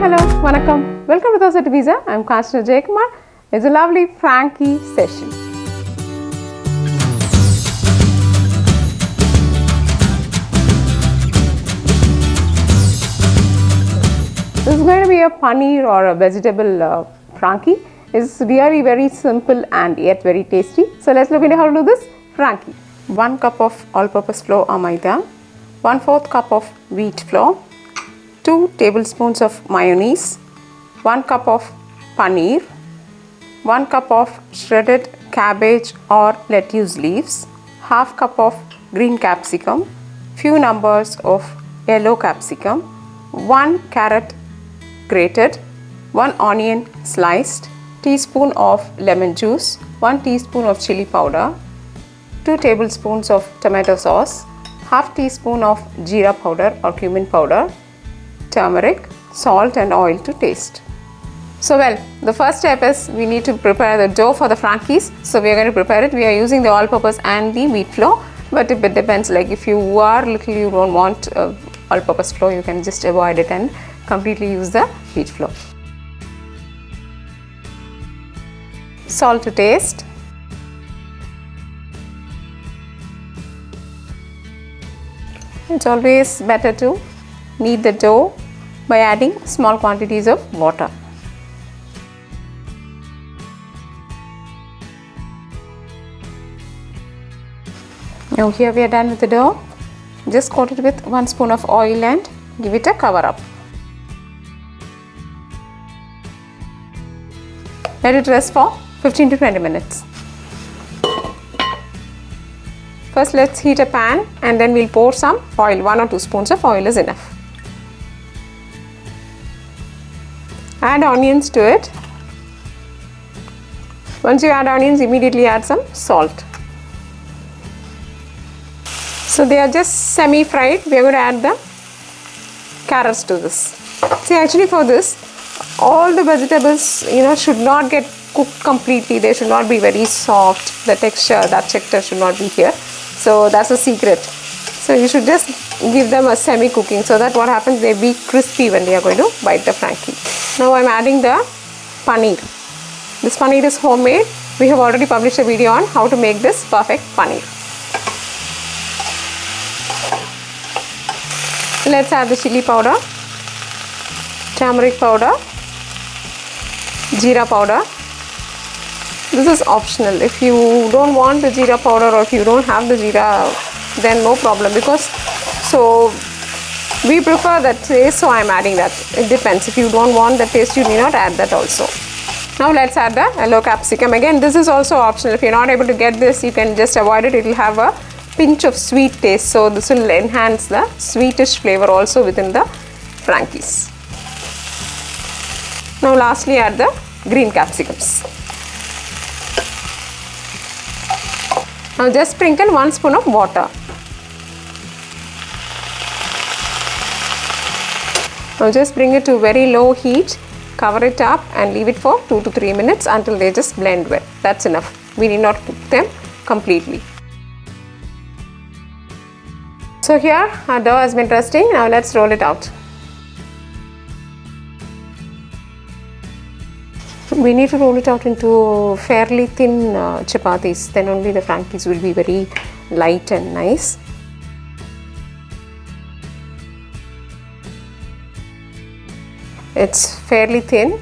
hello, vanakkam. Welcome to Dosa to Visa. I'm Kanchana Jayakumar. It's a lovely Frankie session. This is going to be a paneer or a vegetable Frankie. It's really very simple and yet very tasty. So let's look into how to do this Frankie. 1 cup of all-purpose flour or maida, 1/4 cup of wheat flour, 2 tablespoons of mayonnaise, 1 cup of paneer, 1 cup of shredded cabbage or lettuce leaves, half cup of green capsicum, few numbers of yellow capsicum, 1 carrot grated, 1 onion sliced, teaspoon of lemon juice, 1 teaspoon of chili powder, 2 tablespoons of tomato sauce, half teaspoon of jeera powder or cumin powder, turmeric, salt and oil to taste. So the first step is we need to prepare the dough for the Frankies. So we are going to prepare it. We are using the all-purpose and the wheat flour, but it depends. Like if you don't want all-purpose flour, you can just avoid it and completely use the wheat flour. Salt to taste. It's always better to knead the dough by adding small quantities of water. Now here we are done with the dough. Just coat it with 1 spoon of oil and give it a cover up. Let it rest for 15 to 20 minutes. First let's heat a pan and then we'll pour some oil. 1 or 2 spoons of oil is enough. Add onions to it. Once you add onions, immediately add some salt. So they are just semi-fried. We are going to add the carrots to this. See, actually for this, all the vegetables should not get cooked completely. They should not be very soft. The texture should not be here. So that's a secret. So you should just give them a semi-cooking so that what happens, they be crispy when they are going to bite the Frankie. Now I'm adding the paneer. This paneer is homemade. We have already published a video on how to make this perfect paneer. Let's add the chili powder, turmeric powder, jeera powder. This is optional. If you don't want the jeera powder or if you don't have the jeera, then no problem, because we prefer that taste, so I'm adding that. It depends. If you don't want that taste, you need not add that also. Now let's add the yellow capsicum. Again, this is also optional. If you're not able to get this, you can just avoid it. It will have a pinch of sweet taste, so this will enhance the sweetish flavor also within the Frankies. Now lastly add the green capsicums. Now just sprinkle 1 spoon of water. Now just bring it to very low heat, cover it up and leave it for 2 to 3 minutes until they just blend well. That's enough. We need not cook them completely. So here our dough has been resting. Now let's roll it out. We need to roll it out into fairly thin chapatis. Then only the Frankies will be very light and nice. It's fairly thin,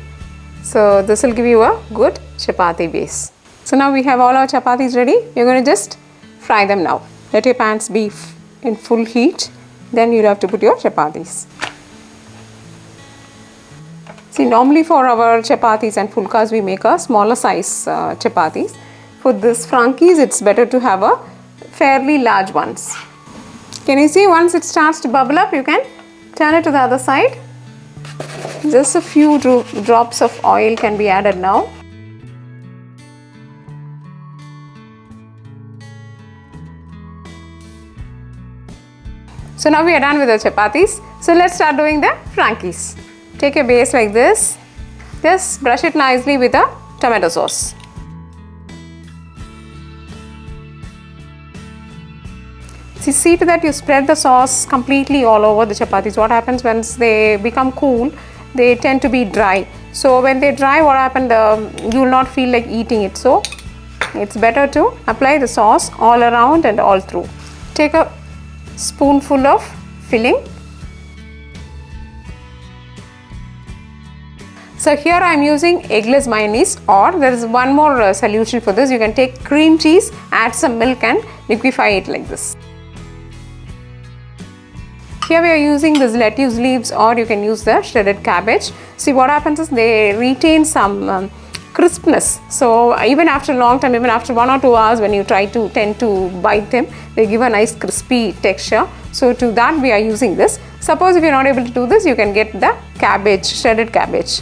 so this will give you a good chapati base. So now we have all our chapatis ready. We're going to just fry them now. Let your pans be in full heat, then you'll have to put your chapatis. See, normally for our chapatis and fulkas we make a smaller size chapatis. For this Frankies, it's better to have a fairly large ones. Can you see, once it starts to bubble up, you can turn it to the other side. Just a few drops of oil can be added now. So now we are done with the chapatis. So let's start doing the Frankies. Take a base like this. Just brush it nicely with a tomato sauce. See to that you spread the sauce completely all over the chapatis. What happens once they become cool, they tend to be dry. So when they dry, what happened, you will not feel like eating it. So it's better to apply the sauce all around and all through. Take a spoonful of filling. So here I am using eggless mayonnaise, or there is one more solution for this. You can take cream cheese, add some milk and liquefy it like this. Here we are using this lettuce leaves, or you can use the shredded cabbage. See, what happens is they retain some crispness. So even after a long time, even after 1 or 2 hours, when you tend to bite them, they give a nice crispy texture. So to that we are using this. Suppose if you are not able to do this, you can get the cabbage, shredded cabbage.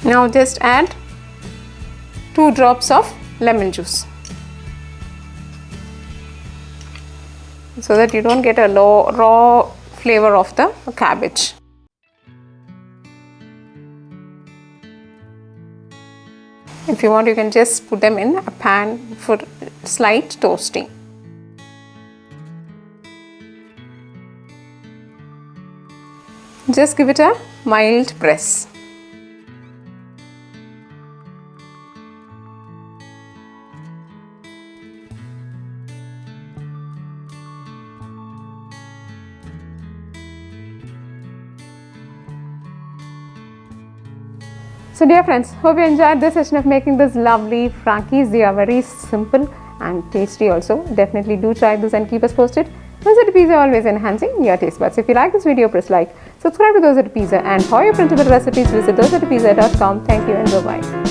Now just add 2 drops of lemon juice, so that you don't get a raw flavor of the cabbage. If you want, you can just put them in a pan for slight toasting. Just give it a mild press. So dear friends, hope you enjoyed this session of making this lovely Frankies. They are very simple and tasty also. Definitely do try this and keep us posted. Dosa at Pizza, always enhancing your taste buds. If you like this video, press like, subscribe to Dosa at Pizza, and for your printable recipes, visit dosaatpizza.com. Thank you and bye-bye.